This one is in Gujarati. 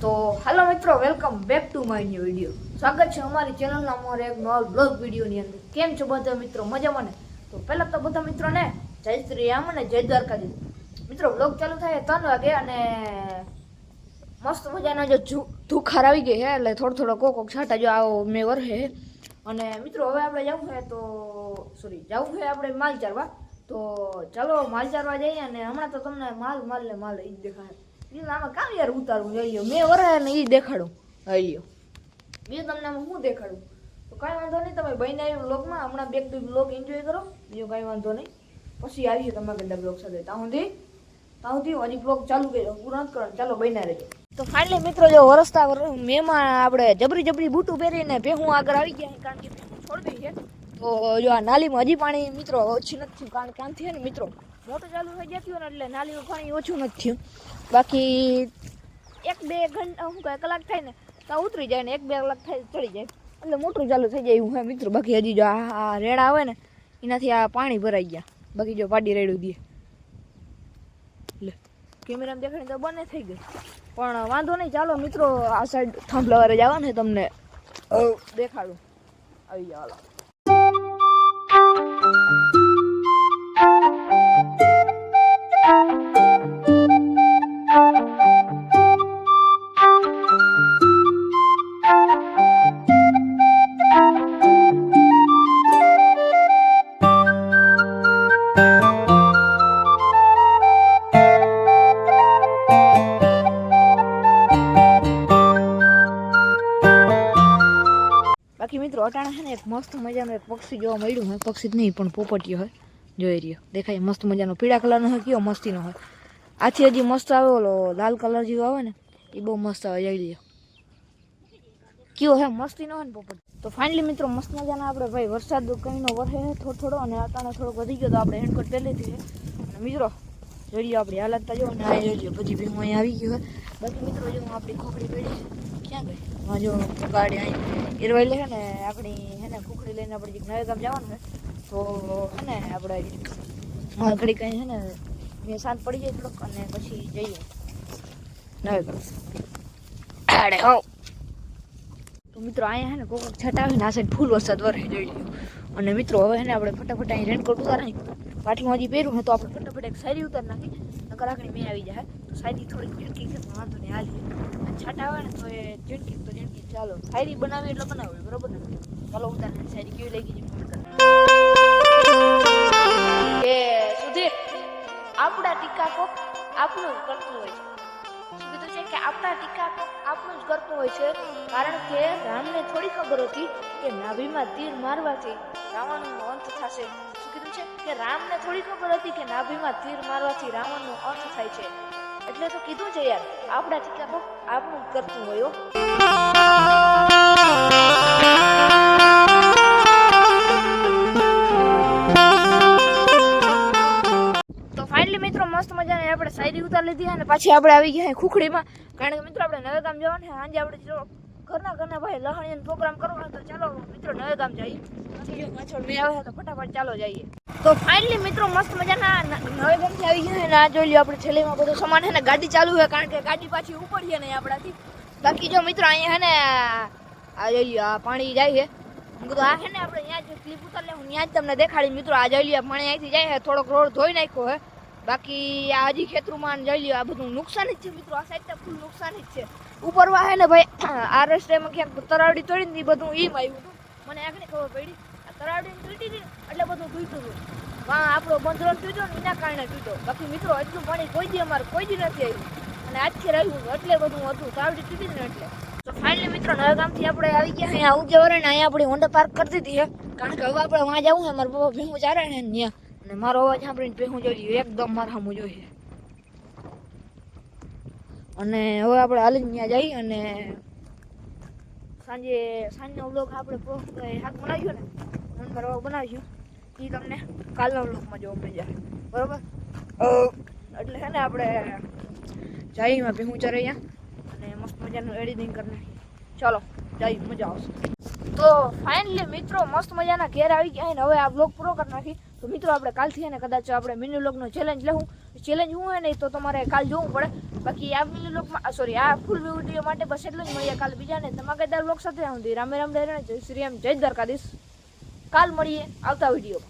તો હેલો મિત્રો, welcome back to my new video. સ્વાગત છે અમારી ચેનલના અમારે એક નવા બ્લોગ વિડીયોની અંદર. કેમ છો બધા મિત્રો? મજામાં ને? તો પહેલાં તો બધા મિત્રોને જય શ્રી રામ અને જય દ્વારકાધીશ. મિત્રો બ્લોગ ચાલુ થાય 3 વાગે અને મસ્ત મજાનો જો ધુખાર આવી ગઈ છે, એટલે થોડો કોક છાંટા જો આવો મેં વરહે. અને મિત્રો હવે આપણે જવું છે આપણે માલ ચારવા. તો ચાલો માલ ચારવા જઈએ. અને હમણાં તો તમને માલ એ જ દેખાય. આમાં કામ યાર ઉતારવું જોઈએ, મેં વરાય ને એ દેખાડું. હાલ્યો બીજું તમને આમાં શું દેખાડું? તો કાંઈ વાંધો નહીં, તમે બહીને આવી બ્લોગમાં હમણાં બેક ટુ બ્લોગ એન્જોય કરો. બીજું કાંઈ વાંધો નહીં, પછી આવીએ તમારા ગંદા બ્લોગ સાથે. ત્યાં સુધી હજી બ્લોગ ચાલુ કર્યો, પૂરો નથી કરવાનો. ચાલો બહીને રહેજો. તો ફાઇનલી મિત્રો જો વરસતા મેમાં આપણે જબરી બૂટું પહેરીને ભેહું આગળ આવી ગયા, કારણ કે ભેહું છોડવી છે. તો જો આ નાલીમાં હજી પાણી મિત્રો ઓછું નથી થયું, કારણ કે આમ થયું ને મિત્રો મોટર ચાલુ થઈ જતી હોય ને એટલે નાલીમાં પાણી ઓછું નથી થયું. બાકી 1-2 ઘંટા શું કહે કલાક થાય ને તો ઉતરી જાય ને 1-2 કલાક થાય ચડી જાય એટલે મોટરું ચાલુ થઈ જાય એવું હે મિત્રો. બાકી હજી જો આ રેડા આવે ને એનાથી આ પાણી ભરાઈ ગયા. બાકી જો પાડી રેડું દે લે કેમેરામાં દેખાડી તો બંને થઈ ગઈ, પણ વાંધો નહીં. ચાલો મિત્રો આ સાઈડ થાંભલાવારે જવા ને તમને દેખાડું. આવી જાવ. બાકી મિત્રો અટાણા છે ને એક મસ્ત મજાનો એક પક્ષી જોવા મળ્યું હોય. પક્ષી જ નહીં પણ પોપટીયો હોય, જોઈ રહ્યો દેખાય મસ્ત મજાનો પીળા કલરનો હોય. કયો મસ્તીનો હોય. આથી હજી મસ્ત આવે ઓલો લાલ કલર જેવો આવે ને એ બહુ મસ્ત આવે. જોઈ લ્યો કયો હે મસ્તીનો હોય ને પોપટ. તો ફાઇનલી મિત્રો મસ્ત મજાના આપણે ભાઈ વરસાદ કંઈનો વરસે થોડો અને અટાણે થોડોક વધી ગયો તો આપણે હેન્ડકોટ પહેલેથી છે. અને મિત્રો જોઈ લ્યો આપણી હાલત જો ને આ જોઈ લ્યો પછી ભી હું અહીંયા આવી ગયો હોય. બાકી મિત્રો જો આપણી ખોખડી પડી ક્યાં ગઈ? હા જો ગાડી અહીં એરવાઈ લે છે ને આપણી હે ને ખોખડી લઈને આપણે નવે ગામ જવાનું છે. તો હે ને આપણે ઘડી કંઈ છે ને મેં શાંત પડી જાય થોડોક અને પછી જઈએ નવે ગામ. અરે હો તો મિત્રો અહીંયા છે ને કોક છટાવે ને આ સાઈડ ફૂલ વરસાદ વરે જોઈ લ્યો. અને મિત્રો હવે છે ને આપણે ફટાફટ અહીં રેનકોટ ઉતારી પાટલું હજી પહેર્યું તો આપણે ફટાફટ એક સાયરી ઉતારી નાખી નકર આખડી મેં આવી જાય. તો સાયરી થોડીક ઝીણકી છે તો વાંધો નહીં હાલીએ. છાટા આવે ને તો એ ઝીણકી ચાલો સાયરી બનાવી એટલે બનાવી બરોબર ને. ચાલો ઉતારી સાયરી કેવી લાગી છે કે સુધી આપણા ટીકા કોક આપણું જ કરતું હોય છે. શું કીધું છે કે આપણા ટીકા કોક આપણું જ કરતું હોય છે, કારણ કે રામને થોડી ખબર હતી કે નાભીમાં તીર મારવાથી રાવણનો અંત થશે. શું કીધું છે કે રામને થોડી ખબર હતી કે નાભીમાં તીર મારવાથી રાવણનો અંત થાય છે. એટલે તો કીધું છે યાર આપણા ટીકા કોક આપણું જ કરતું હોય. તો ફાઇનલી મિત્રો મસ્ત મજાને આપણે શાયરી ઉતાર લીધી અને પાછી આપણે આવી ગયા ખુખડીમાં, કારણ કે મિત્રો આપણે નવે ગામ જવાનું છે. સાંજે આપણે જો ઘરના ભાઈ લહણીનો પ્રોગ્રામ કરવાનો તો ચાલો મિત્રો નવે ગામ જઈએ. પાછળ મેં આવે તો ફટાફટ ચાલો જઈએ. તો ફાઇનલી મિત્રો મસ્ત મજાના નવે ગામથી આવી ગયા ને આ જોઈ લ્યો આપણે છેલ્લેમાં બધો સામાન છે ને ગાડી ચાલુ છે, કારણ કે ગાડી પાછી ઉપડીએ નહીં આપણાથી. બાકી જો મિત્રો અહીંયા છે ને આ જોઈ લ્યો આ પાણી જાય છે. હું કીધું આ છે ને આપણે ત્યાં જ ક્લિપ ઉતાર લે, હું ત્યાં જ તમને દેખાડી. મિત્રો આ જોઈ લ્યો પાણી અહીંથી જાય છે, થોડોક રોડ ધોઈ નાખ્યો છે. બાકી આ હજી ખેતરમાં જોઈ લ્યો આ બધું નુકસાન જ છે મિત્રો. આ સાઈડ તો ફૂલ નુકસાન જ છે. ઉપરવા છે ને ભાઈ આ રસ્તામાં ક્યાંક તરાવડી તોડી ને બધું એમ આવ્યું હતું. મને આગળ ખબર પડી આ તરાવડી તૂટી હતી એટલે બધું તૂટ્યું હતું. આપણો બંધરો તૂટ્યો ને એના કારણે તૂટ્યો. બાકી મિત્રો એટલું પાણી કોઈ દી નથી આવ્યું અને આજથી રહ્યું એટલે બધું હતું તરાવડી તૂટી ને એટલે. તો ફાઇનલી મિત્રો નવા ગામથી આપણે આવી ગયા અહીંયા ઉજવરે ને અહીંયા આપણી હોન્ડા પાર્ક કરી દીધી છે, કારણ કે હવે આપણે વાં જવું છે. મારા પપ્પા ભેહું ચારે ને ત્યાં અને મારો અવાજ સાંભળીને ભેહું જોઈ એકદમ મારા સામું જોઈએ. અને હવે આપણે હાલીને ત્યાં જઈ અને સાંજનો વ્લોગ આપણે શાક બનાવ્યું ને મન ભરવા બનાવીશું એ તમને કાલના વ્લોગમાં જોવા મળી જાય બરોબર. એટલે છે ને આપણે જઈમાં ભેહું ચારે અહીંયા અને મસ્ત મજાનું એડિટિંગ કરી નાખીએ. ચાલો જઈ મજા આવશે. તો ફાઇનલી મિત્રો મસ્ત મજાના ઘેર આવી ગયા ને હવે આ વ્લોગ પૂરો કરી નાખી. તો મિત્રો આપણે કાલથી ને કદાચ આપણે મિની વ્લોગનો ચેલેન્જ લેવું. ચેલેન્જ હું હોય ને તો તમારે કાલ જોવું પડે. બાકી આ મિની લોકમાં સોરી આ ફૂલ વિડીયો માટે બસ એટલું જ. મળીએ કાલે બીજા ને ધમાકેદાર લોક સાથે. રામે રામ જય શ્રી રામ, જય દ્વારકાધીશ. કાલ મળીએ આવતા વિડીયો.